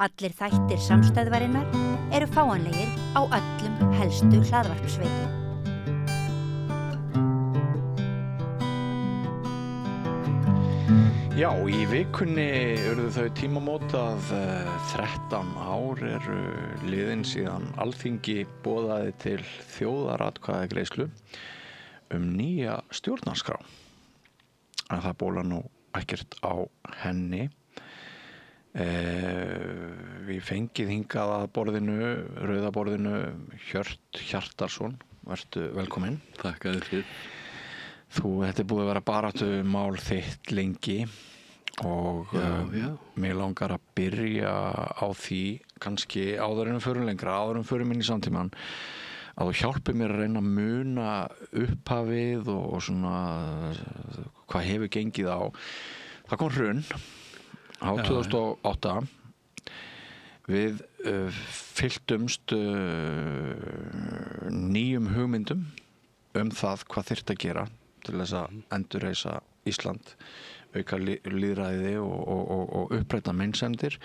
Allir þættir samstæðvarinnar eru fáanlegir á öllum helstu hlaðvarpsveitum. Já, í vikunni urðu þau tímamót að 13 ár eru liðin síðan Alþingi boðaði til þjóðaratkvæðagreiðslu nýja stjórnarskrá. En það bólar nú ekkert á henni. Við fengið hingað að borðinu, rauða borðinu, Hjört Hjartarson. Vertu velkominn. Takk að þér fyrir. Þetta er búið að vera baráttu mál þitt lengi og mig langar að byrja á því, kannski áður en við förum lengra, áður en við förum inn í samtímann, að þú hjálpir mér að reyna að muna upphafið og svona hvað hefur gengið á. Það kom hrun á 2008. Við fylltumst nýjum hugmyndum það hvað þyrfti að gera til þess að endurreisa Ísland, auka lýðræði og uppræta meinsemdir,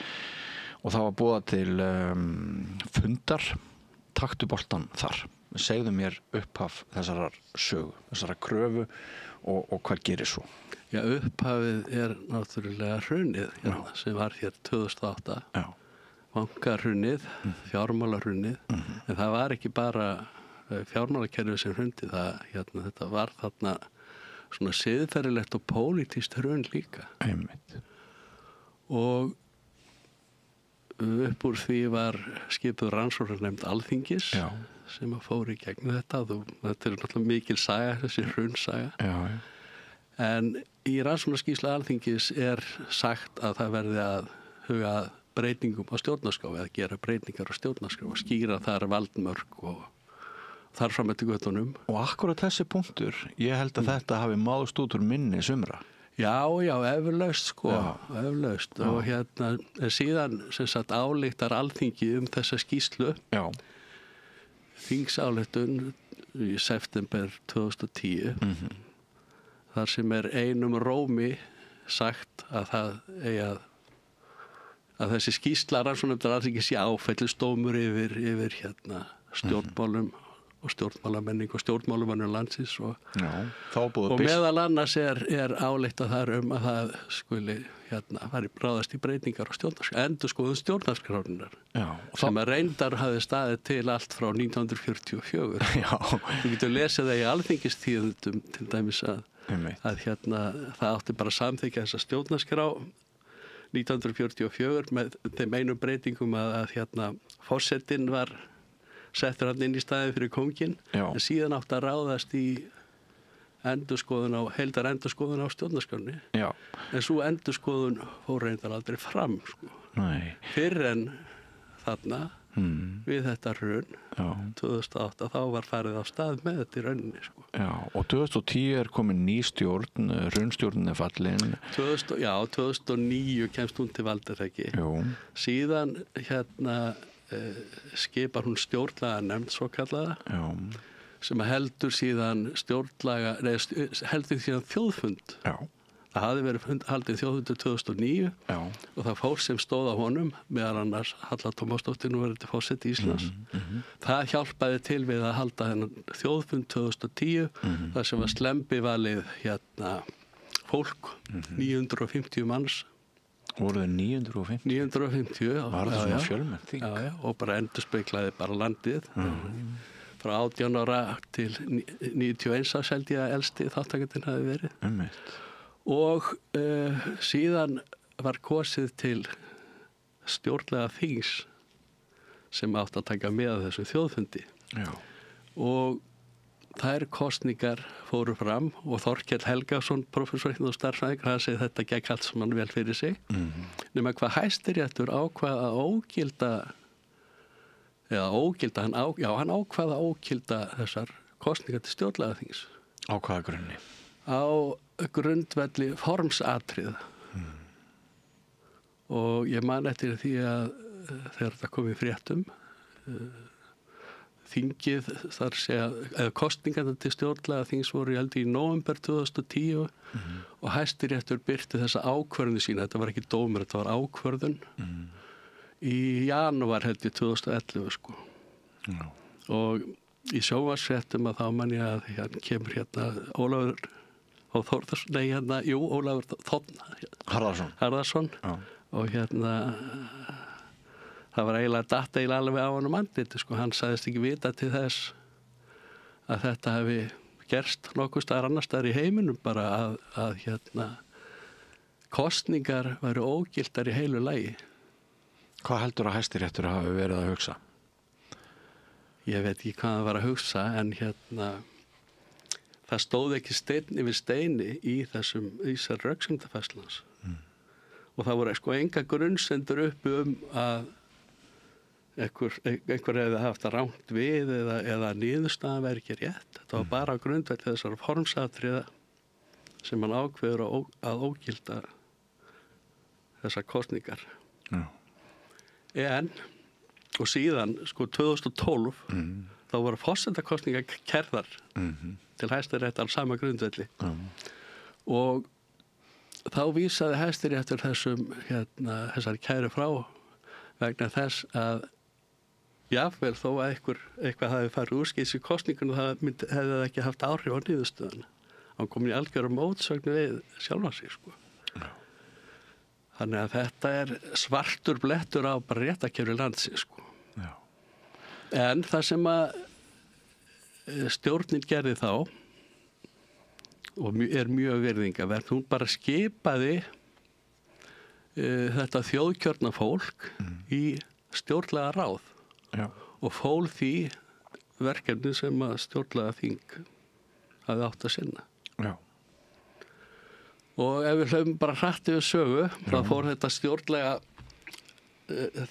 og það var boðað til fundar. Taktu boltan þar. Segðu mér upphaf þessarar sögu, þessarar kröfu og hvað gerir svo? Já, upphafið er náttúrulega hrunið sem var hér 2008. Já. Bankahrunið, fjármálahrunið, en það var ekki bara fjármálakerfið sem hrundi, þetta var þarna svona siðferðilegt og pólitískt hrun líka. Einmitt. Og upp úr því var skipuð rannsóknarnefnd Alþingis sem að fór í gegnum þetta. Þetta er náttúrulega mikil saga, þessi hrunsaga. Já. En í rannsóknarskýrslu Alþingis er sagt að það verði að huga að breytingum á stjórnarskrá, eða gera breytingar á stjórnarskrá og skýra þar valdmörk og þar fram eftir göttunum. Og akkurat þessi punktur, ég held að þetta hafi máðst út úr minni sumra. Já, eflaust eflaust. Og síðan sem sagt ályktar Alþingi þessa skýrslu. Já. Þingsályktun í september 2010. Þar sem er einum rómi sagt að það eigi að þessi skýrsla rannsóknarnefndar Alþingi sé áfellisdómur yfir stjórnmálum og stjórnmálamenning og stjórnmálumannum landsins og meðal annars er ályktað þar að það skuli fari ráðast í breytingar á stjórnarskrá, endurskoðun stjórnarskrárinnar sem að reyndar hafi staðið til allt frá 1944. Þú getur lesið það í Alþingistíðindum til dæmis að það átti bara að samþykkja þessa stjórnarskrá 1944 með þeim einum breytingum að forsetinn var settur hann inn í staðinn fyrir kónginn, en síðan átti að ráðast í heildarendurskoðun á stjórnarskránni. En svo endurskoðun fór reyndar aldrei fram, fyrr en þarna við þetta hrun 2008, þá var farið á stað með þetta í rauninni. Já, og 2010 er komin ný stjórn, hrunstjórnin er fallin. 2009 kemst hún til valda ekki. Síðan skipar hún stjórnlaganefnd svo kallaða sem heldur síðan heldur síðan þjóðfund. Það hafði verið haldið þjóðfundur 2009 og það fólk sem stóð á honum, meðal annars Halla Tómasdóttir, núverandi forseti Íslands. Það hjálpaði til við að halda þennan þjóðfund 2010 þar sem var slembivalið fólk, 950 manns. Voru þau 950? 950, var það svona fjölmennt þing? Já, og bara endurspeglaði bara landið. Frá 18 ára til 91 árs held ég að elsti þáttakandinn hafi verið. Og síðan var kosið til stjórnlega þings sem átti að taka með þessu þjóðfundi. Og þær kosningar fóru fram og Þorkell Helgason, prófessor og starfsfræðingur, hann segir þetta gekk allt saman vel fyrir sig. Nema hvað Hæstiréttur ákvað að hann ákvað að ógilda þessar kosningar til stjórnlagaþings. Á hvaða grunni? Á grundvelli formsatriða. Og ég man eftir því að þegar þetta kom í fréttum, þingið þar segja kosningarna til stjórnlagaþings voru í nóvember 2010 og Hæstiréttur birti þessa ákvörðun sína. Þetta var ekki dómur, þetta var ákvörðun í janúar held ég 2011 sko. Já. Og í sjónvarpsfréttum að þá man ég að kemur Ólafur Þórðarsson, Ólafur Harðarsson og það var eiginlega datt eiginlega alveg á honum andliti sko. Hann sagðist ekki vita til þess að þetta hefði gerst nokkuð staðar annar staðar í heiminum bara að kosningar væru ógildar í heilu lagi. Hvað heldur að Hæstiréttur hafi verið að hugsa? Ég veit ekki hvað það var að hugsa en það stóð ekki steinn yfir steini í þessar röksemdafærslans. Og það voru sko enga grunnsendur uppi að einhver hefði haft það rangt við eða niðurstaðan væri ekki rétt. Þetta var bara á grundvelli þessar formsatriða sem hann ákveður að ógilda þessar kosningar. Já. Og síðan sko 2012 þá voru forsetakosningar kærðar til Hæstaréttar sama grundvelli. Og þá vísaði Hæstiréttur þessar kæru frá vegna þess að jafnvel þó að eitthvað hafi farið úrskeiðis í kosningunum hefði það ekki haft áhrif á niðurstöðuna. Hann kom í algjörum mótsögn við sjálfan sig sko. Þannig að þetta svartur blettur á bara réttarkerfi landsins sko. Já. En það sem að stjórnin gerði þá og mjög virðingavert, hún bara skipaði þetta þjóðkjörna fólk í stjórnlega ráð. Já. Og fól því verkefni sem að stjórnlega þing hafði átt að sinna. Já. Og ef við hlaupum bara hratt yfir sögu, þá fór þetta stjórnlega,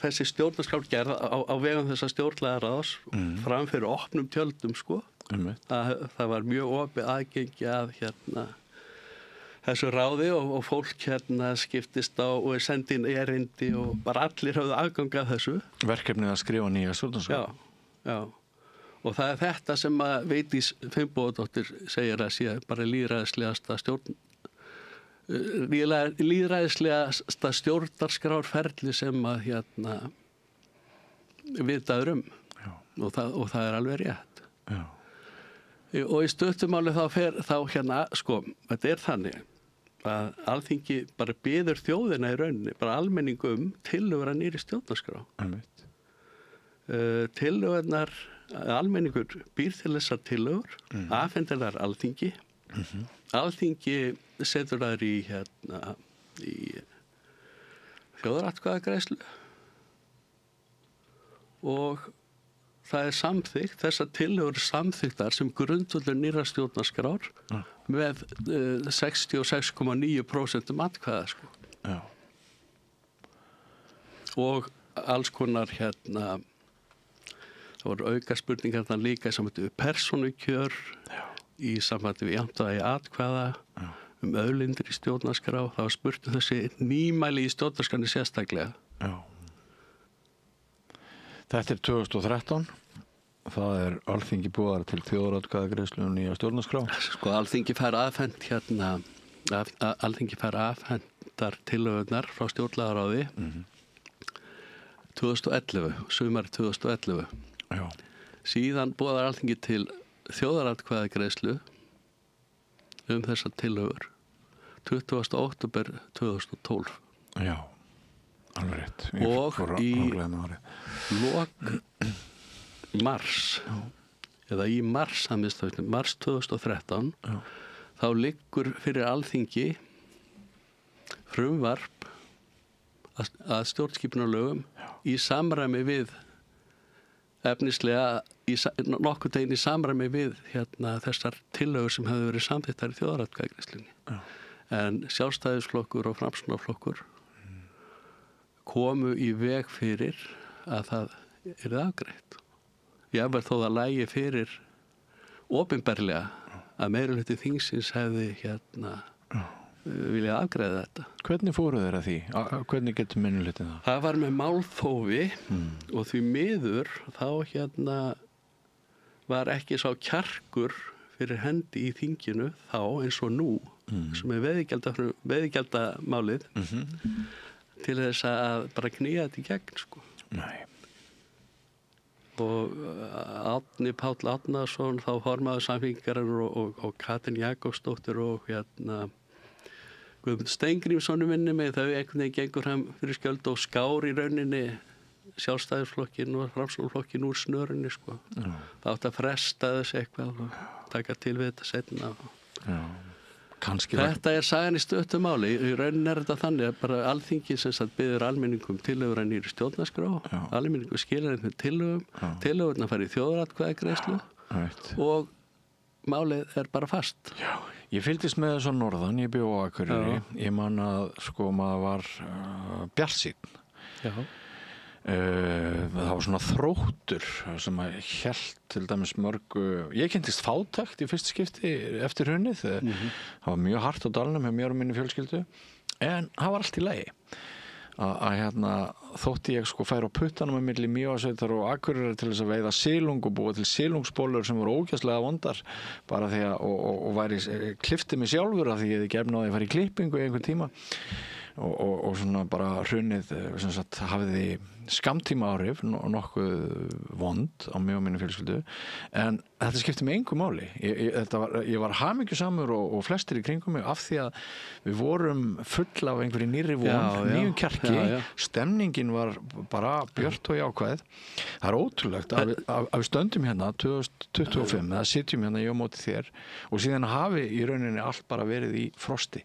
þessi stjórnarskrárgerð á vegum þessa stjórnlega ráðs fram fyrir opnum tjöldum sko. Það var mjög opið aðgengi að þessu ráði og fólk skiptist á og sendi inn erindi og bara allir höfðu aðgang að þessu. Verkefnið að skrifa nýja stjórnarskrá. Já. Og það þetta sem að Vigdís Finnbogadóttir segir að sé bara lýðræðislegasta stjórnarskrárferli sem að vitaður og það alveg rétt. Já. Og í stuttumáli þá þetta þannig að Alþingi bara biður þjóðina í rauninni, bara almenningu tillögur að nýrri stjórnarskrá. Tillögurnar, almenningur býr til þessar tillögur, afhendir þær Alþingi. Alþingi setur þær í þjóðaratkvæðagreiðslu og það samþykkt, þessar tillögur samþykktar sem grundvöllur nýrra stjórnarskrár með 66,9% atkvæða sko. Já. Og alls konar það voru auka spurningar líka í sambandi við persónukjör, í sambandi við jafnvægi atkvæða, auðlindir í stjórnarskrá. Það var spurt þessi nýmæli í stjórnarskránni sérstaklega. Já. Þetta 2013. Það Alþingi búðar til þjóðaratkvæðagreiðslu nýja stjórnarskrá. Sko Alþingi fær afhent Alþingi fær afhentar tillögurnar frá stjórnlagaráði 2011, sumar 2011. Já. Síðan búðar Alþingi til þjóðaratkvæðagreiðslu þessar tillögur 20. október 2012. Já. Alveg rétt. Og í lok mars eða í mars 2013 þá liggur fyrir Alþingi frumvarp að stjórnskipunarlögum í samræmi við efnislega nokkuð tegn í samræmi við þessar tillögur sem hefðu verið samþykktar í þjóðaratkvæðagreiðslunni. En Sjálfstæðisflokkur og Framsóknarflokkur komu í veg fyrir að það yrði afgreitt. Jafnvel þó það lægi fyrir opinberlega að meirihluti þingsins hefði viljað afgreiða þetta. Hvernig fóru þeir að því? Hvernig getur meirihlutin það? Það var með málþófi og því miður þá var ekki sá kjarkur fyrir hendi í þinginu þá eins og nú sem veiðigjaldamálið til þess að bara knýja þetta í gegn, sko. Nei. Og Árni Páll Árnason, þá formaður Samfylkingarinnar og Katrín Jakobsdóttir og Guðmund Steingrímsson minni mig, þau einhvern veginn gengur hann fyrir skjöld og skár í rauninni Sjálfstæðisflokkin og Framsóknarflokkin úr snörunni, sko. Það átti að fresta þessu eitthvað og taka til við þetta seinna. Já. Þetta er sagan í stuttu máli. Í rauninni er þetta þannig að bara Alþingi sem sagt biður almenningum tillögur að nýrri stjórnarskrá, almenningu skilar þeim tillögum, tillögurnar fara í þjóðaratkvæðagreiðslu og málið er bara fast. Já, ég fylgdist með þessu norðan, ég bjó á Akureyri, ég man að sko maður var bjartsýnn. Já. Það var svona þróttur sem að hélt til dæmis mörgu, ég kynntist fátækt í fyrsta skipti eftir hrunið, það var mjög hart á dalnum hjá mér og minni fjölskyldu, en það var allt í lagi að þótti ég sko færa á puttanum með milli Mývatnssveitar og Akureyrar til þess að veiða silung og búa til silungsbólur sem voru ógeðslega vondar bara því að og væri klippti mig sjálfur að því ég hefði ekki efni á því að fara í klippingu í einhvern tíma og svona bara hrunið sem sagt hafiði skammtíma áhrif nokkuð vond á mig og minni fjölskyldu, en þetta skipti mig engu máli. Ég var hamingjusamur og flestir í kringum mig af því að við vorum full af einhverju nýrri von, nýjum kjarki, stemningin var bara björt og jákvæð. Það er ótrúlegt að við stöndum hérna 2025 eða sitjum hérna ég á móti þér og síðan hafi í rauninni allt bara verið í frosti.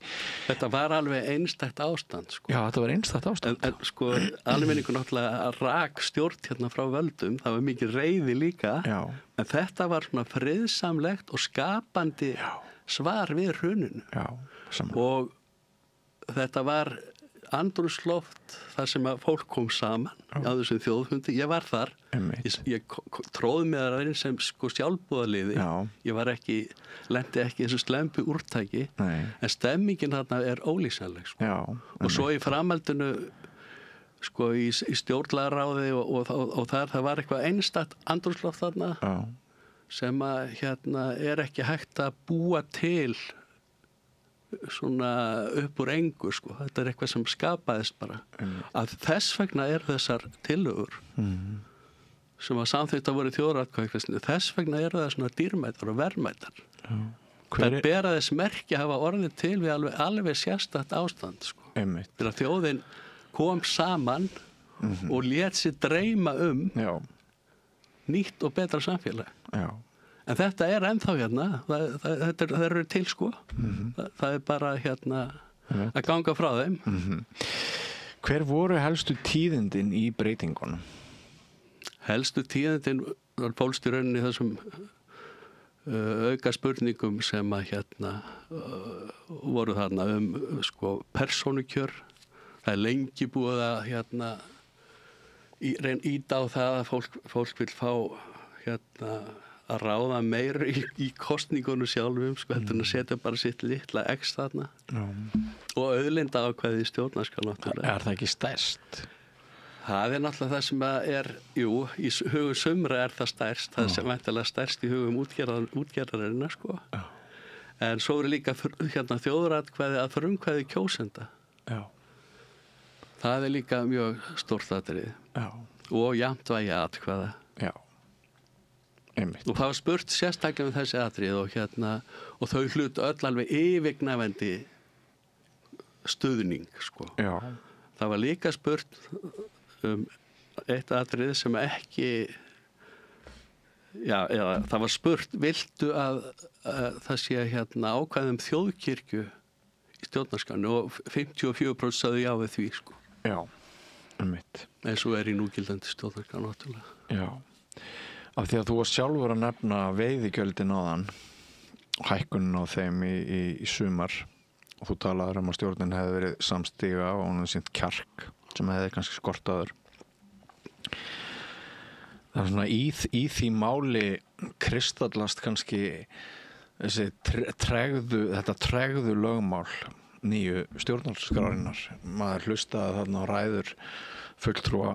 Þetta var alveg einstakt ástand, sko. Já, þetta var einstakt ástand. En sko, almenningu náttúrulega rak stjórn hérna frá völdum, það var mikið reiði líka. Já. En þetta var svona friðsamlegt og skapandi svar við hruninu. Já, saman. Og þetta var andrúmsloft þar sem að fólk kom saman á þessum þjóðfundi. Ég var þar. Ég tróð með það einn sem sko sjálfboðaliði. Ég var lendi ekki eins og slempi úrtæki. Nei. En stemmingin þarna er ólýsanleg, sko. Og svo í framhaldinu sko í stjórnlagaráði og það var eitthvað einstakt andrúmsloft þarna sem að er ekki hægt að búa til svona upp úr engu, sko. Þetta er eitthvað sem skapaðist bara. Að þess vegna þessar tillögur sem að samþykkt að voru þjóðaratkvæðagreiðslu, þess vegna það svona dýrmætar og verðmætar. Það bera þess merki að hafa orðið til við alveg sérstakt ástand, sko. Þegar þjóðin kom saman og lét sér dreyma nýtt og betra samfélag. En þetta er ennþá hérna, það eru til, sko. Það er bara að ganga frá þeim. Hver voru helstu tíðindin í breytingunum? Helstu tíðindin fólst í rauninni þessum auka spurningum sem að voru þarna sko persónukjör. Það er lengi búið að íta á það að fólk vil fá að ráða meira í kosningunum sjálfum, sko, heldur en að setja bara sitt litla x þarna. Og auðlinda ákvæði í stjórnarskrá náttúrulega. Er það ekki stærst? Það er náttúrulega það sem í hugum sumra er það stærst, það sem væntanlega stærst í hugum útgerðarinnar, sko. En svo eru líka þjóðaratkvæði að frumkvæði kjósenda. Það er líka mjög stórt atriði. Og jafnt vægi atkvæða. Og það var spurt sérstaklega þessi atrið og þau hlutu öll alveg yfirgnæfandi stuðning, sko. Það var líka spurt eitt atrið sem ekki það var spurt, viltu að það sé ákvæðum þjóðkirkju í stjórnarskránni og 54% sagði já við því, sko. Eins og í núgildandi stjórnarskrá náttúrulega. Af því að þú varst sjálfur að nefna veiðigjöldin áðan, hækkunin á þeim í sumar og þú talaður að stjórnin hefði verið samstiga og hún hefði sýnt kjark sem hefði kannski skortaður. Það er svona í því máli kristallast kannski þessi þetta tregðu lögmál nýju stjórnarskrárinnar. Maður hlustaði þarna á ræður fulltrúa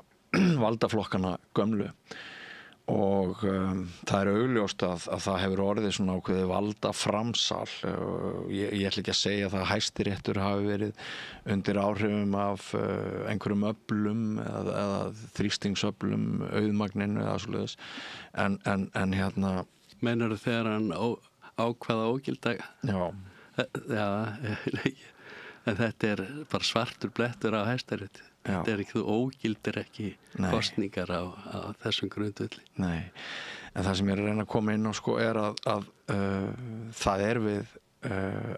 valdaflokkana gömlu og það augljóst að það hefur orðið svona ákveðið valda framsal. Ég ætla ekki að segja að Hæstiréttur hafi verið undir áhrifum af einhverjum öflum eða þrýstingsöflum, auðmagninu eða svoleiðis, en hérna Meinarðu þegar hann ákvaða ógilda? Já, en þetta bara svartur blettur á Hæstarétti. Þetta ekki, þú ógildir ekki kosningar á þessum grundvelli. Nei, en það sem ég er að reyna að koma inn á sko er að það við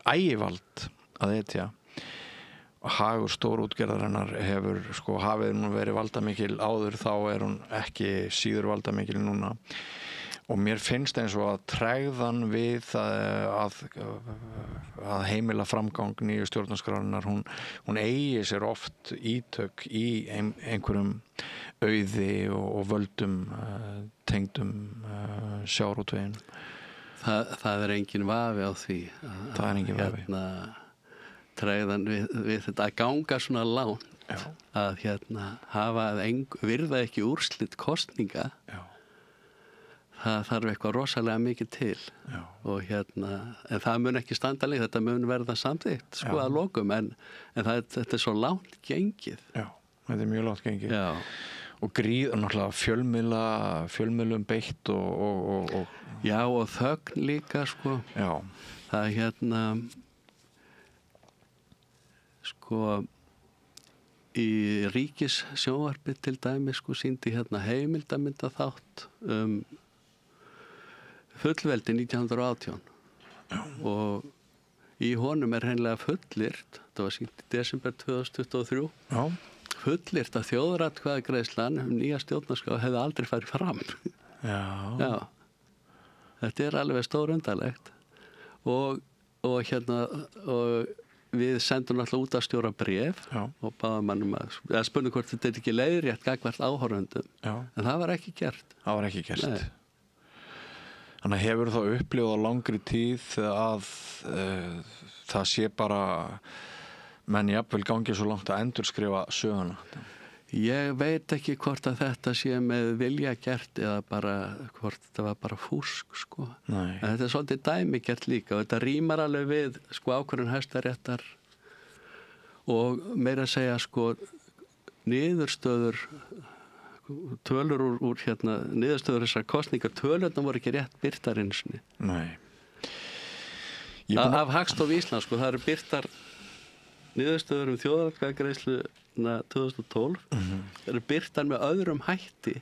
ægivald að etja. Hagur stórútgerðarinnar hefur sko hafið nú verið valdamikil áður, þá hún ekki síður valdamikil núna. Og mér finnst eins og að tregðan við að heimila framgang nýju stjórnarskrárinnar, hún eigi sér oft ítök í einhverjum auði og völdum tengdum sjávarútveginum. Það engin vafi á því. Það engin vafi. Tregðan við þetta að ganga svona langt, að virða ekki úrslit kosninga. Það þarf eitthvað rosalega mikið til. Og en það mun ekki standa lengi, þetta mun verða samþykkt sko að lokum, en þetta svo langt gengið. Já, þetta mjög langt gengið. Og náttúrulega fjölmiðlum beitt og Já, og þögn líka sko. Já. Það sko í ríkissjónvarpi til dæmis sko sýndi heimildamynda þátt fullveldi 1918 og í honum hreinlega fullyrt, það var sýnt í desember 2023, fullyrt að þjóðaratkvæðagreiðslan nýja stjórnarskrá hefði aldrei farið fram. Já. Þetta alveg stórundarlegt og við sendum alltaf út að stjóra bréf og báðum hann að spurning hvort þetta ekki leiðrétt gagnvart áhorfendum, en það var ekki gert. Það var ekki gert. Nei. Þannig hefur þá upplifað á langri tíð að það sé bara menn jafnvel gangið svo langt að endurskrifa söguna. Ég veit ekki hvort að þetta sé með vilja gert eða bara hvort þetta var bara fúsk sko. En þetta svolítið dæmigert líka og þetta rímar alveg við sko ákvörðun Hæstaréttar og meira að segja sko niðurstöður tölur úr niðurstöður þessar kosningar, tölurnar voru ekki rétt birtar einu sinni. Nei. Af Hagstofu Íslands sko, það eru birtar niðurstöður þjóðaratkvæðagreiðsluna 2012 eru birtar með öðrum hætti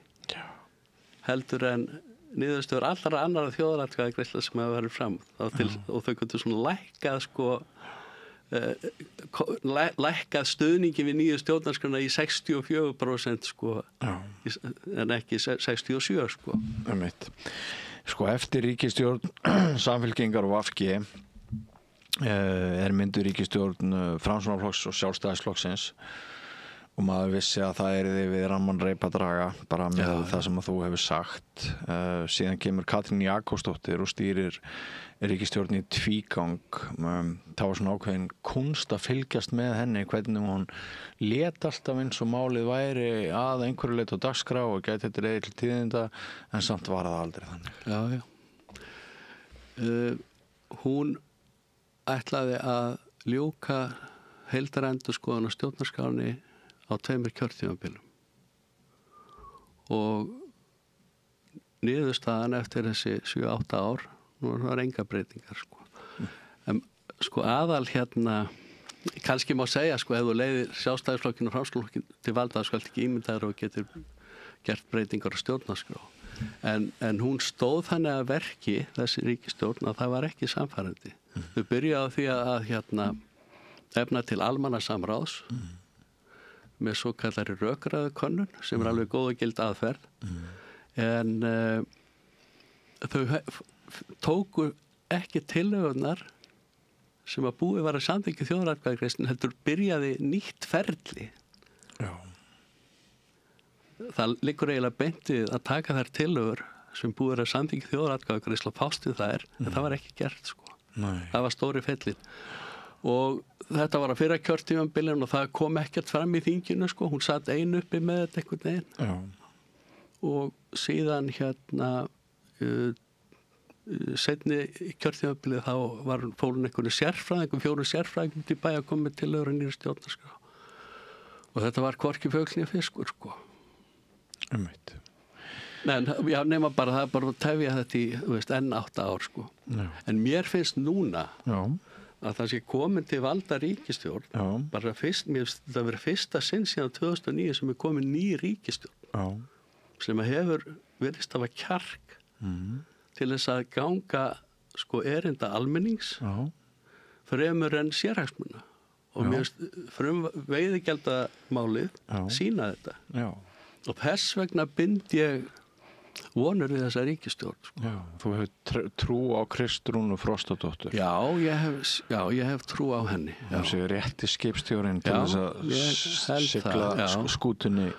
heldur en niðurstöður allra annara þjóðaratkvæðagreiðsla sem hafa verið fram og þau getur svona lækkað sko lækkað stuðningi við nýju stjórnarskrana í 64% sko, en ekki 67 sko. Sko eftir ríkisstjórn Samfylkingar og VG mynduð ríkisstjórn Framsóknarflokks og Sjálfstæðisflokksins og maður vissi að það yrði við ramman reipadraga bara með það sem að þú hefur sagt. Síðan kemur Katrín Jakobsdóttir og stýrir ríkisstjórn í tvígang. Það var svona ákveðin kunst að fylgjast með henni, hvernig hún lét alltaf eins og málið væri að einhverju leyti á dagskrá og gæti þetta leiðir til tíðinda, en samt var það aldrei þannig. Hún ætlaði að ljúka heildarendurskoðun á stjórnarskránni á 2 kjörtímabilum og niðurstaðan eftir þessi 7-8 ár nú var enga breytingar sko. En sko aðal kannski má segja sko ef þú leiðir Sjálfstæðisflokkinn og Framsóknarflokkinn til valda þá skal ekki ímyndaður og getur gert breytingar á stjórnarskrá en hún stóð þannig að verki þessi ríkisstjórn að það var ekki samfærandi. Þau byrjaði á því að efna til almannasamráðs með svo kallari rökræðukönnun sem alveg góð og gild aðferð en þau tóku ekki tillögurnar sem að búið var að samþykkja þjóðaratkvæðagreiðsluna heldur byrjaði nýtt ferli. Það liggur eiginlega beintið að taka þær tillögur sem búið var að samþykkja þjóðaratkvæðagreiðslu og fást við þær en það var ekki gert sko. Það var stóri fellin og þetta var að fyrra kjörtímabilin og það kom ekkert fram í þinginu sko, hún satt ein uppi með þetta einhvern veginn og síðan seinni kjörtímabilið þá var fólun einhverju sérfræðingum, 4 sérfræðingum til bæ að koma til lögur nýri stjórnarskrá og þetta var hvorki fugl né fiskur sko. Nema bara það bara að tefja þetta í enn 8 ár sko. En mér finnst núna að það sé komin til valda ríkisstjórn bara fyrst, mér finnst þetta að vera fyrsta sinn síðan 2009 sem komin ný ríkisstjórn sem að hefur verið stafa kjark til þess að ganga sko erinda almennings fremur en sérhagsmuna og mér finnst veiðigjaldamálið sýna þetta og þess vegna bind ég vonur við þessa ríkisstjórn sko. Þú hefur trú á Kristrúnu Frostadóttur ég hef trú á henni hún sé rétti skipstjórinn til þess að sigla skútunni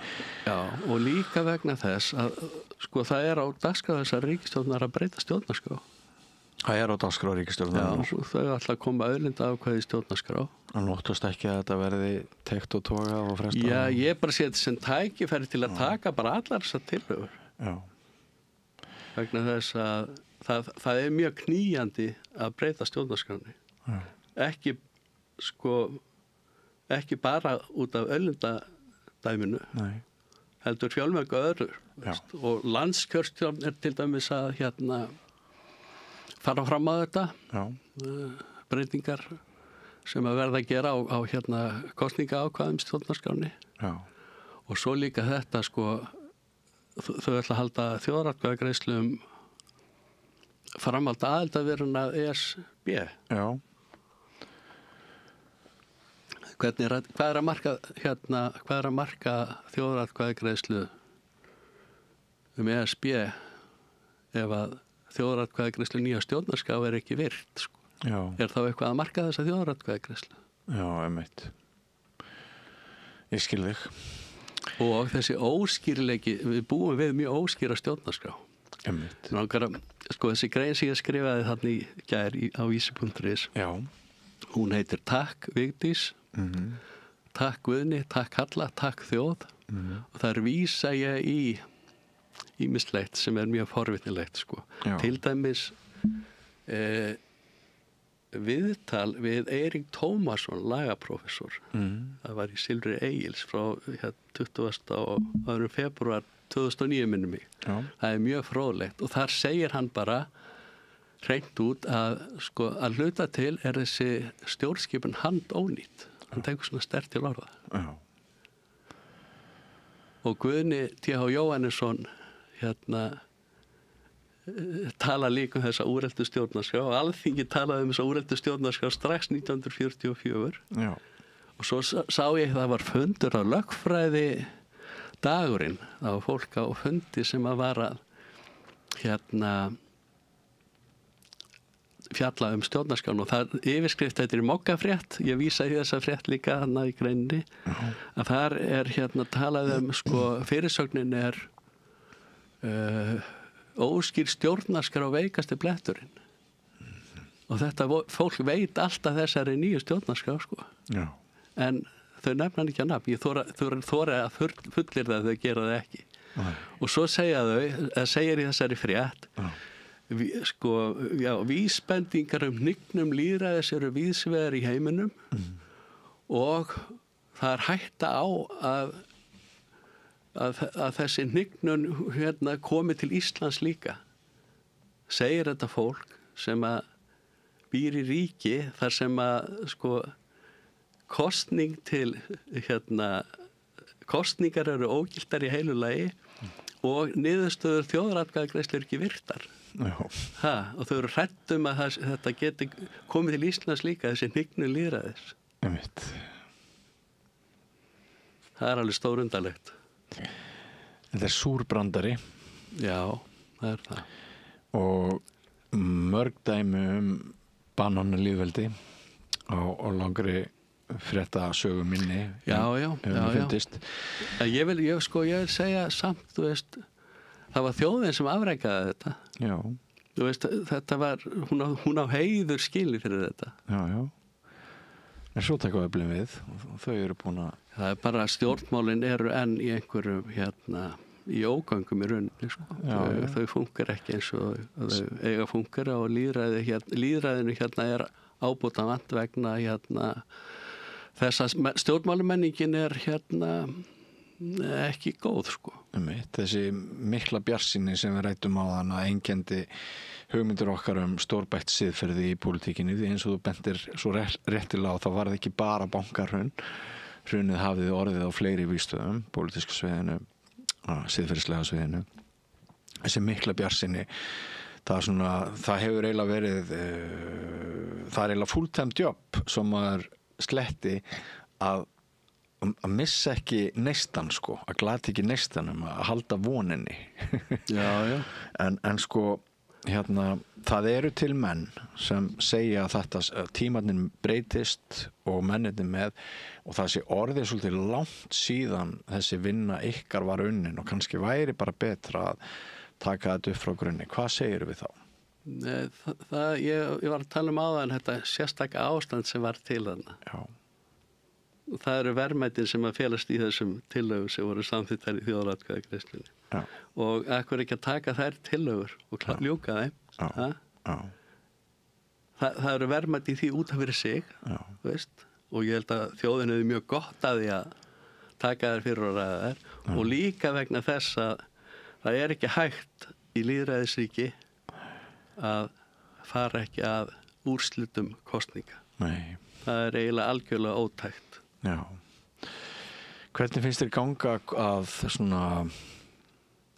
og líka vegna þess að sko það á dagskrá þessar ríkisstjórnar að breyta stjórnarskrá það á dagskrá ríkisstjórnar þau ætla að koma auðlinda ákvæði stjórnarskrá en óttast ekki að þetta verði tekt og toga og fresta ég bara sé þetta sem tækifæri til að taka bara allar þessar tillögur vegna þess að það mjög knýjandi að breyta stjórnarskráni ekki bara út af auðlindadæminu heldur fjölmörgu öðru og landskjörstjórn til dæmis að fara fram á þetta breytingar sem að verða að gera á kosningaákvæðum stjórnarskráni og svo líka þetta sko þau ætla að halda þjóðaratkvæðagreiðslu framhald aðildarviðræðna ESB hvað er að marka þjóðaratkvæðagreiðslu ESB ef að þjóðaratkvæðagreiðslu nýja stjórnarskrá ekki virt sko. Er þá eitthvað að marka þessa þjóðaratkvæðagreiðslu? Einmitt ég skil þig og þessi óskýrleiki við búum við mjög óskýra stjórnarskrá sko þessi grein sem ég skrifaði þarna í gær á vísi.is hún heitir Takk Vigdís Takk Guðni, takk Halla, takk þjóð og þar vísa ég í ýmislegt sem mjög forvitnilegt sko. Til dæmis viðtal við Eirík Tómasson lagaprófessor það var í Silfri Egils frá 20. febrúar 2009 minnum mig það mjög fróðlegt og þar segir hann bara hreint út að sko að hluta til þessi stjórnskipun handónýtt hann tekur svona sterkt til orða og Guðni T.H. Jóhannesson tala líka þessa úreltu stjórnarskrá og Alþingi talaði þessa úreltu stjórnarskrá strax 1944 og svo sá ég það var fundur á lögfræði dagurinn á fólk á fundi sem að var að fjalla stjórnarskrán og það yfirskrift þetta mokkafrétt, ég vísa í þessa frétt líka hana í greininni að þar talað sko fyrirsögnin óskýr stjórnarskrá veikasti bletturinn og þetta fólk veit alltaf þessari nýju stjórnarskrá sko en þau nefna hann ekki að nafn ég þora að fullir það þau gera það ekki og svo segir í þessari frétt vísbendingar hnignun lýðræðis eru víðsvegar í heiminum og það hætta á að þessi hnignun komi til Íslands líka segir þetta fólk sem að býr í ríki þar sem að kosning til kosningar eru ógiltar í heilu lagi og niðurstöður þjóðaratkvæðagreiðslu ekki virtar og þau eru hrædd að þetta geti komið til Íslands líka þessi hnignun lýðræðis það alveg stórundalegt þetta súrbrandari já, það það og mörg dæmi bananalýðveldi á langri fréttasögu minni ég vil segja samt það var þjóðin sem afreikaði þetta þetta var hún á heiður skili fyrir þetta en svo taka öflin við og þau eru búin að það bara stjórnmálin eru enn í einhverjum í ógöngum í rauninni sko. Þau funkar ekki eins og þau eiga funkara og lýðræðinu hérna er ábótavant vegna hérna þess að stjórnmálumenningin er hérna ekki góð sko. Þessi mikla bjartsýni sem við rættum á þann að einkenndi hugmyndir okkar stórbætt siðferði í pólitíkinni, því eins og þú bentir svo réttilega á, þá var það ekki bara bankahrun. Hrunið hafið orðið á fleiri vígstöðum, pólitíska sviðinu, siðferðislega sviðinu. Þessi mikla bjartsýni, það hefur eiginlega verið, það er eiginlega full-time job sem maður sletti að missa ekki neistan sko, að glata ekki neistanum, að halda voninni. Já. En sko, hérna, það eru til menn sem segja að tímarnir breytist og mennirnir með, og það sé orðið svolítið langt síðan þessi vinna ykkar var unnin og kannski væri bara betra að taka þetta upp frá grunni. Hvað segir við þá? Ég var að tala áðan þetta sérstaka ástand sem var til þarna. Já. Það eru verðmætin sem að félast í þessum tillögur sem voru samþykktar í þjóðaratkvæðagreiðslunni. Og akkur ekki að taka þær tillögur og ljúka þeim. Það eru verðmæti í því út af fyrir sig, veist? Og ég held að þjóðin hefur mjög gott að því að taka þær fyrir og ræða þær. Og líka vegna þess að það er ekki hægt í lýðræðisríki að fara ekki að úrslitum kosninga. Nei. Það er eiginlega algjörlega ótækt. Já. Hvernig finnst þér ganga að svona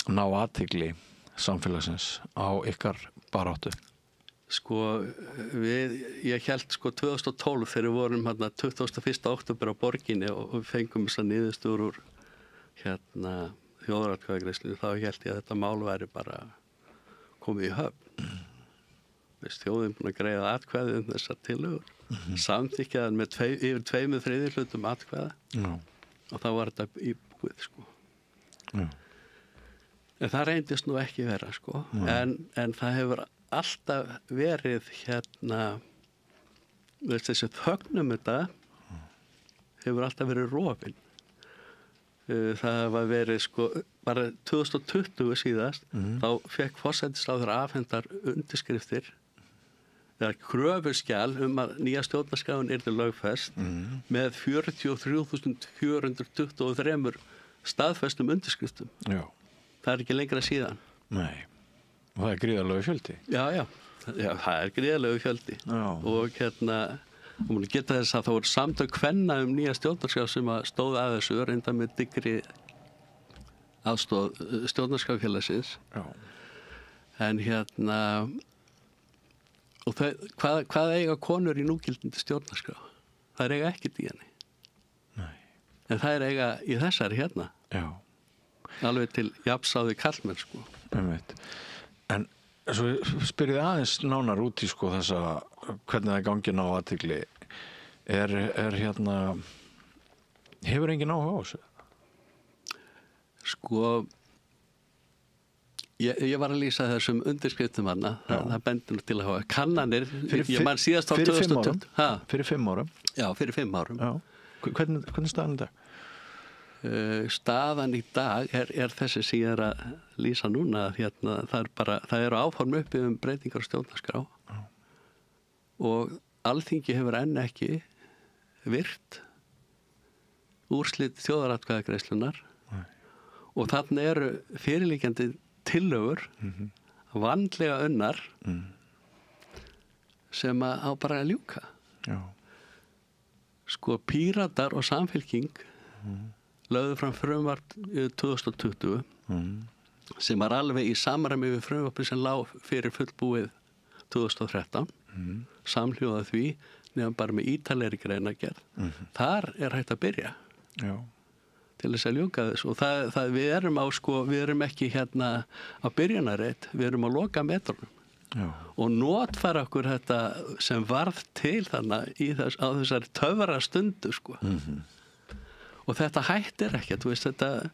ná athygli samfélagsins á ykkar baráttu? Sko, ég held sko 2012 þegar við vorum hérna 21. október á borginni og við fengum þess að niðurstöður úr hérna þjóðaratkvæðagreiðslunni, þá held ég að þetta mál væri bara komið í höfn. Þjóðin búin að greiða atkvæði þessar tillögur. Samþykkjaðan með yfir 2/3 hlutum atkvæða og þá var þetta í búið sko. En það reyndist nú ekki vera sko. En það hefur alltaf verið hérna þessi þögnum þetta hefur alltaf verið rofin. Það var verið sko bara 2020 síðast þá fekk forsætisráðherra afhendar undirskriftir eða kröfuskjal að nýja stjórnarskráin yrði lögfest með 43.423 staðfestum undirskriftum. Já. Það er ekki lengra síðan. Nei. Og það er gríðarlegu fjöldi. Já, það er gríðarlegu fjöldi. Já. Og hérna, og maður geta þess að það voru samtök kvenna nýja stjórnarskrá sem að stóða að þessu reynda með dyggri aðstóð stjórnarskráfélagsins. Já. En hérna og hvað eiga konur í núgildandi stjórnarskrá? Það eiga ekkert í henni. Nei. En það eiga í þessari hérna. Já. Alveg til jafnsáði karlmenn sko. En svo spyrjið aðeins nánar út í sko þessa hvernig það gangi ná athygli. Er hérna hefur enginn áhuga á þessu? Sko Ég var að lýsa þessum undirskriftum hana, það bendur til að hafa kannanir, ég man síðast á 2020. Fyrir 5 árum? Já, fyrir 5 árum. Já. Hvernig staðan í dag? Staðan í dag er þessi sem ég að lýsa núna, hérna, það eru áform uppi breytingar á stjórnarskrá og Alþingi hefur enn ekki virt úrslit þjóðaratkvæðagreiðslunnar og þarna eru fyrirliggjandi tillögur vandlega unnar sem á bara að ljúka. Já. Sko Píratar og Samfylking lögðu fram frumvarp 2020 sem var alveg í samræmi við frumvarpi sem lá fyrir fullbúið 2013 samhljóða því nefnum bara með ítalegri greinargerð. Þar er hægt að byrja. Já. Til þess að ljúka þess og við erum ekki hérna á byrjunarreit, við erum á loka metrunum. Já. Og notfæra okkur þetta sem varð til þannig á þessari töfra stundu sko. Og þetta hættir ekki, þú veist þetta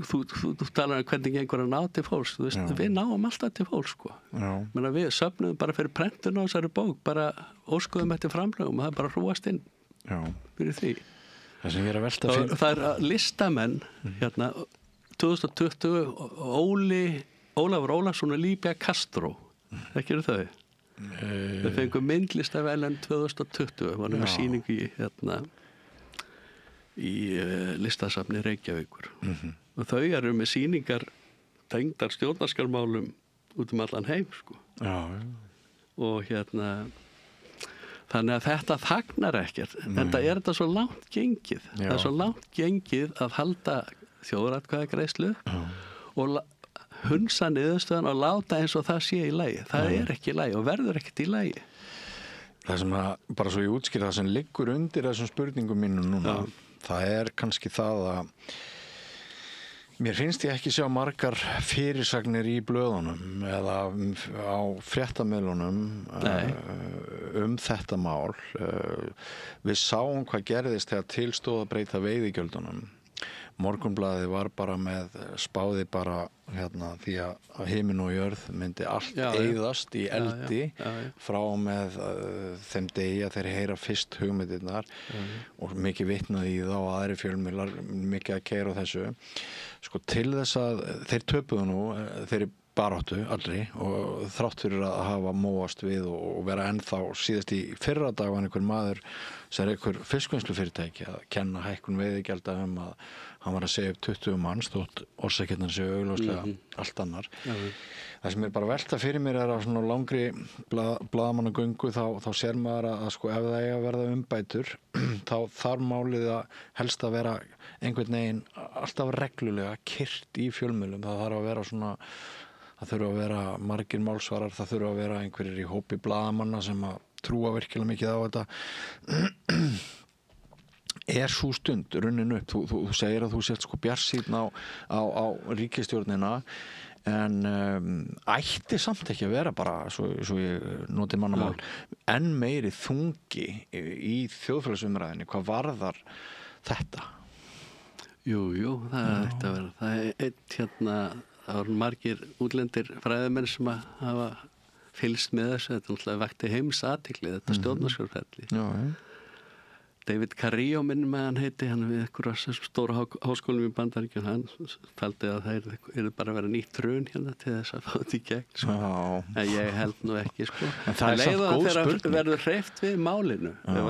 þú talar hvernig gengur að ná til fólks, þú veist, við náum alltaf til fólks sko. Menna, við söfnum bara fyrir prentun á þessari bók, bara óskuðum eftir framlögum og það bara hrúast inn fyrir því. Það sem ég að velta fyrir. Það listamenn, hérna, 2020, Ólafur Ólafsson og Líbia Castro, ekki eru þau? Þau fengu myndlistaverðlaun 2020, var með sýningu í listasafni Reykjavíkur. Og þau eru með sýningar tengdar stjórnarskrármálum út allan heim, sko. Og þannig að þetta þagnar ekkert, en það þetta svo langt gengið. Það svo langt gengið að halda þjóðaratkvæðagreiðslu og hunsa niðurstöðan og láta eins og það sé í lagi. Það ekki í lagi og verður ekkert í lagi. Það sem bara svo ég útskýra það sem liggur undir þessum spurningum mínum núna, það kannski það að mér finnst ég ekki sjá margar fyrirsagnir í blöðunum eða á fréttamiðlunum þetta mál. Við sáum hvað gerðist þegar til stóð að breyta veiðigjöldunum. Morgunblaðið var bara spáði bara því að himinn og jörð myndi allt eyðast í eldi frá með þeim degi að þeir heyra fyrst hugmyndirnar og mikið vitnaði í það og aðri fjölmiðlar mikið að keyra á þessu. Sko til þess að þeir töpuðu nú, þeir baráttu allri og þrátt fyrir að hafa móast við og vera ennþá síðast í fyrradag var einhver maður sem einhver fiskvinnslufyrirtæki að kenna hækkun veiðigjalda að hann var að segja upp 20 manns þótt orsakirnar séu augljóslega allt annar. Það sem bara velta fyrir mér að svona langri blaðamannagöngu þá sér maður að sko ef það eiga að verða umbætur þá þarf málið að helst að vera einhvern veginn alltaf reglulega kyrrt í fjölmiðlum. Það þarf að vera svona það þurfa að vera margir málsvarar, það þurfa að vera einhverjir í hópi blaðamanna sem að trúa virkilega mikið á þetta. Sú stund runnin upp? Þú segir að þú sért sko bjartsýnn á ríkisstjórnina en ætti samt ekki að vera bara, svo ég noti mannamál, enn meiri þungi í þjóðfélagsumræðinni hvað varðar þetta? Jú, það ætti að vera. Það það voru margir útlendir fræðimenn sem að hafa fylgst með þessu. Þetta náttúrulega vakti heimsathygli, þetta stjórnarskrárferli. David Carrillo minnum að hann heiti, hann við einhverja stóra háskólum í Bandaríkjunum, hann taldi að það yrði bara að vera nýtt hrun hérna til þess að fá þetta í gegn, sko. En ég held nú ekki, sko. En það er samt góð spurning. Verður hreyft við málinu, ef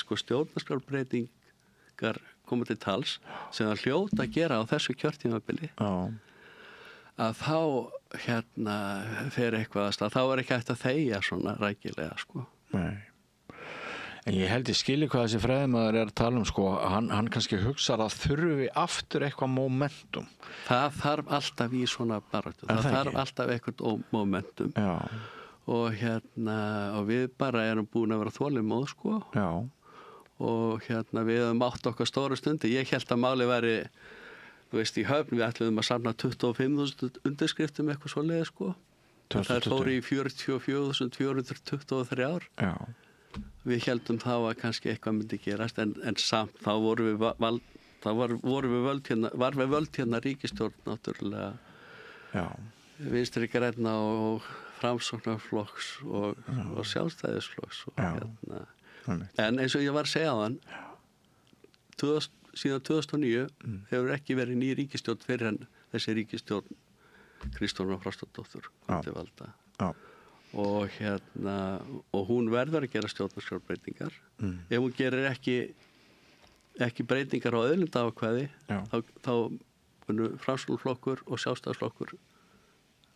sko stjórnarskrárbreytingar koma til tals, sem það hljóta að gera á þessu kjörtímabili, að þá fer eitthvað að stað, þá ekki hægt að þegja svona rækilega, sko. Nei. En ég held ég skilji hvað þessi fræðimaður að tala sko, hann kannski hugsar að þurfi aftur eitthvað momentum. Það þarf alltaf í svona baráttu, það þarf alltaf eitthvað momentum. Og og við bara erum búin að vera þolinmóð, sko. Og við höfum átt okkar stóru stundi. Ég held að máli væri, þú veist, í Höfn, við ætlum að samna 25.000 undirskriftum eitthvað svoleiði, sko. Það fór í 44.423 ár. Við heldum þá að kannski eitthvað myndi gerast en samt þá voru við völd hérna ríkisstjórn náttúrulega Vinstri grænna og Framsóknarflokks og Sjálfstæðisflokks en eins og ég var að segja á hann síðan 2009 hefur ekki verið ný ríkisstjórn fyrir en þessi ríkisstjórn Kristrúnar Frostadóttur kom til valda og og hún verður að gera stjórnarskrárbreytingar ef hún gerir ekki breytingar á auðlindaákvæði þá munu Framsóknarflokkur og Sjálfstæðisflokkur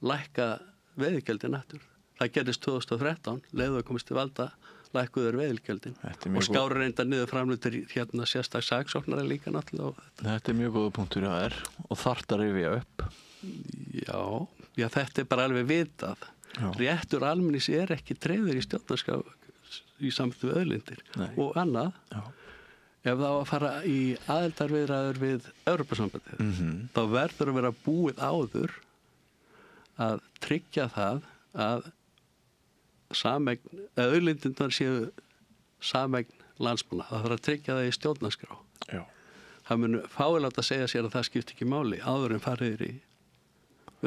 lækka veiðigjöldin aftur. Það gerðist 2013 leiðu að komast til valda lækkuður veiðigjöldin og skáru reyndar niður framlutur sérstak saksóknara líka náttúrulega. Þetta er mjög góða punktur hjá þér og þarft að rifja upp. Já, þetta er bara alveg vitað. Réttur almennings ekki tryggður í stjórnarskrá í samtöðu auðlindir og annað ef það á að fara í aðildarviðræður við Evrópusambandið þá verður að vera búið áður að tryggja það að auðlindirnar séu sameign landsmanna. Það þarf að tryggja það í stjórnarskrá. Það mun fáilátt að segja sér að það skiptir ekki máli áður en fariður í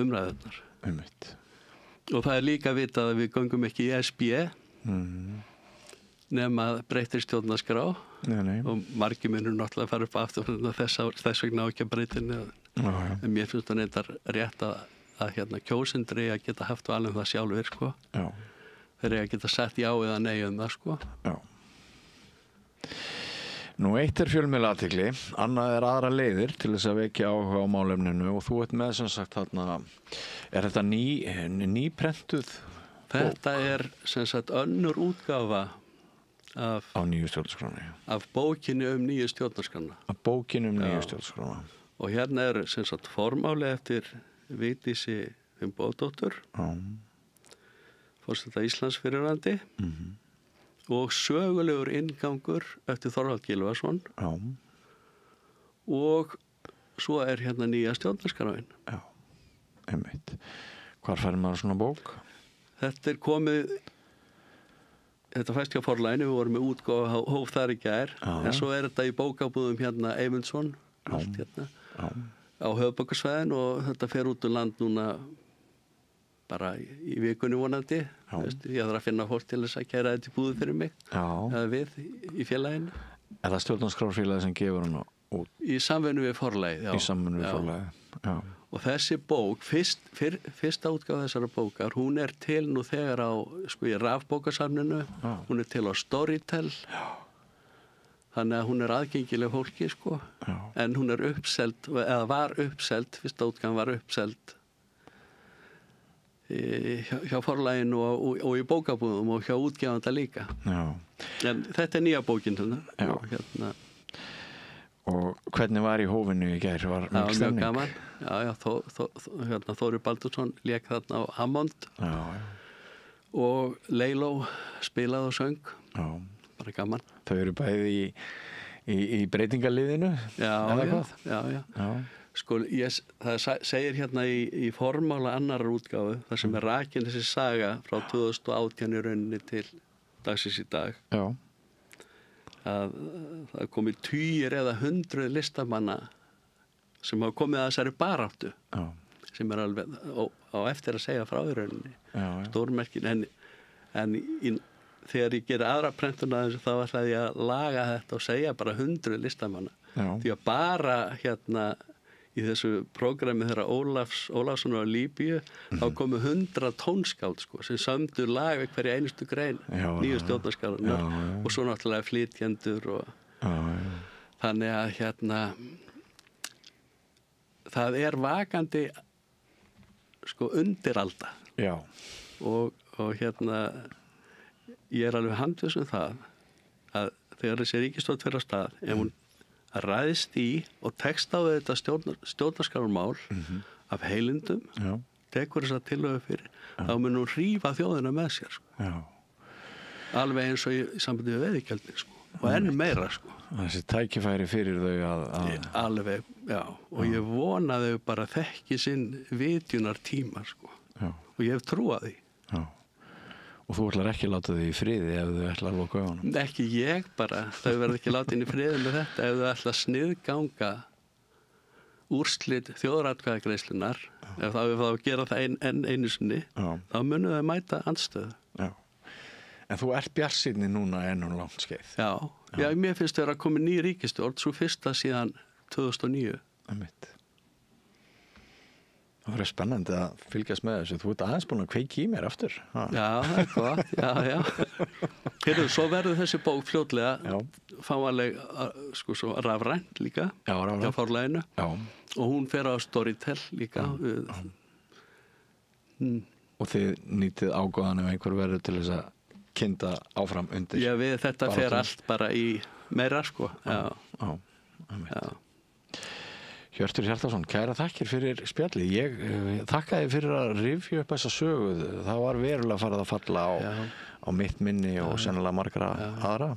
umræðurnar. Og það er líka vitað að við göngum ekki í ESB nema breyttri stjórnarskrá Nei. Og margir munur náttúrulega að fara upp aftur þess vegna á ekki að breytinni. En mér finnst það neitt rétt að hérna kjósendri að geta haft valið það sjálfur, sko. Já. Þeir að geta sett já eða nei það, sko. Já. Nú, eitt fjölmiðlaathygli, annað aðra leiðir til þess að vekja áhuga á málefninu og þú ert með sem sagt þarna, þetta nýprentuð? Þetta sem sagt önnur útgáfa á nýju stjórnarskrána. Af bókinni nýju stjórnarskrána. Af bókinni nýju stjórnarskrána. Og hérna sem sagt formáli eftir Vigdísi Finnbogadóttur, forseta Íslands fyrrverandi. Og sögulegur inngangur eftir Þorvald Gylfason. Já. Og svo hérna nýja stjórnarskráin. Já, einmitt. Hvar fær maður svona bók? Þetta komið, þetta fæst hjá Forlaginu, við vorum með útgáfa hóf þar í gær, en svo þetta í bókabúðum hérna Eymundsson, allt hérna, á höfuðborgarsvæðin og þetta fer út land núna bara í vikunni vonandi. Ég þarf að finna fólk til þess að kæra þetta í búðu fyrir mig. Eða við í félaginu. Er það stjórnarskrárfélagið sem gefur hann út? Í samvinnu við Forlagið, já. Í samvinnu við Forlagið, já. Og þessi bók, fyrsta útgáfa þessara bókar, hún er til nú þegar á, sko, í rafbókasafninu, hún er til á Storytel. Já. Þannig að hún er aðgengileg fólki, sko. Já. En hún er uppseld, eða var uppseld, fyrsta útgáfan var uppseld hjá Forlaginu og í bókabúðum og hjá útgefanda líka. Já. En þetta er nýja bókin og hérna. Og hvernig var í hófinu í gær? Var mikil stemning? Mjög gaman. Hérna Þórir Baldursson lék þarna á Hammond. Og Leiló spilaði og söng. Bara gaman. Þau eru bæði í breytingaliðinu? Já. Sko, það segir hérna í formála annarar útgáfu, þar sem er rakin þessi saga frá 2018 í rauninni til dagsins í dag. Já. Að það komið 10 eða 100 listamanna sem hafa komið að þessari baráttu. Já. Sem er alveg á eftir að segja frá í rauninni. Stórmerkin. En þegar ég gerir aðra prentuna þessu þá ætlaði ég að laga þetta og segja bara 100 listamanna. Já. Því að bara hérna í þessu prógrami þeirra Ólafsson á Líbíu, þá komu 100 tónskáld, sko, sem sömdu lag við hverja einustu grein, nýju stjórnarskrárinnar og svo náttúrulega flytjendur og þannig að hérna það er vakandi, sko, undiralda. Já. Og hérna ég er alveg handviss það að þegar þessi ríkisstjórn fer af stað, ef hún ræðist í og tekst á þetta stjórnarskrármál af heilindum, tekur þess að tillögu fyrir, þá mun hún hrífa þjóðina með sér, sko. Alveg eins og í sambandi við veiðigjöldin, sko, og enn meira, sko. Þessi tækifæri fyrir þau að... Alveg, já, og ég vona þau bara þekki sinn vitjunar tíma, sko, og ég hef trúað því. Já. Og þú ætlar ekki að láta þau í friði ef þau ætlar að loka augunum? Ekki ég bara, þau verður ekki látin í friði með þetta ef þau ætlar að sniðganga úrslit þjóðaratkvæðagreiðslunnar, ef þá að gera það einu sinni, þá munu þau mæta andstöðu. Já. En þú ert bjartsýnni núna ennum langt skeið? Já, mér finnst þau að koma ný ríkisstjórn, svo fyrsta síðan 2009. Einmitt. Það verður spennandi að fylgjast með þessu. Þú ert aðeins búin að kveiki í mér aftur. Já, það er gott. Já. Heyrðu, svo verður þessi bók fljótlega fáanleg, sko, svo rafrænt líka. Já, rafrænt. Hjá Forlaginu. Já. Og hún fer á Storytel líka. Og þið nýtið ágóðan ef einhver verður til þess að kynda áfram undir. Já, þetta fer allt bara í meira, sko. Já. Hjörtur Hjartarson, kæra þakkir fyrir spjalli. Ég þakkaði fyrir að rifja upp þessa sögu. Það var verulega farið að falla á mitt minni og sennilega margra aðra.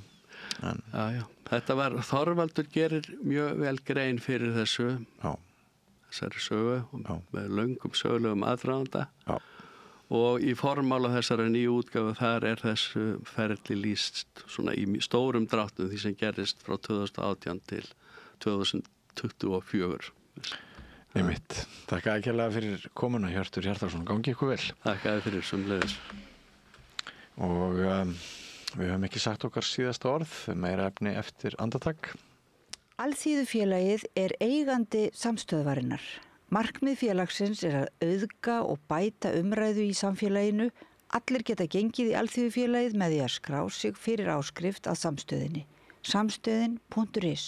Já. Þetta var, Þorvaldur gerir mjög vel grein fyrir þessari sögu með löngum sögulegum aðdraganda. Og í formála þessari nýju útgáfu þar er þessu ferli lýst svona í stórum dráttum því sem gerist frá 2018 til 2024. Einmitt. Þakka kærlega fyrir komuna, Hjörtur Hjartarson. Gangi ykkur vel. Þakka fyrir sömuleiðis. Og Við höfum ekki sagt okkar síðasta orð, meira efni eftir andartak. Alþýðufélagið er eigandi samstöðvarinnar. Markmið félagsins er að auðga og bæta umræðu í samfélaginu. Allir geta gengið í Alþýðufélagið með því að skrá sig fyrir áskrift að samstöðinni. Samstöðin.is.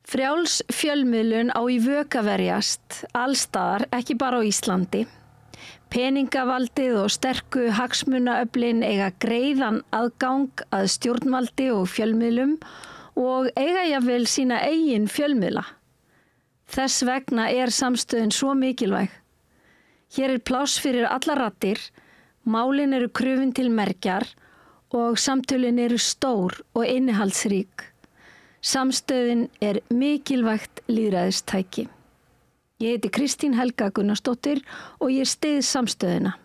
Frjáls fjölmiðlun á í vök að verjast, allstaðar, ekki bara á Íslandi. Peningavaldið og sterku hagsmunaöflin eiga greiðan aðgang að stjórnvaldi og fjölmiðlum og eiga jafnvel sína eigin fjölmiðla. Þess vegna er samstöðin svo mikilvæg. Hér er pláss fyrir allar raddir, málin eru krufin til mergjar og samtölin eru stór og innihaldsrík. Samstöðin er mikilvægt lýðræðistæki. Ég heiti Kristín Helga Gunnarsdóttir og ég styð samstöðina.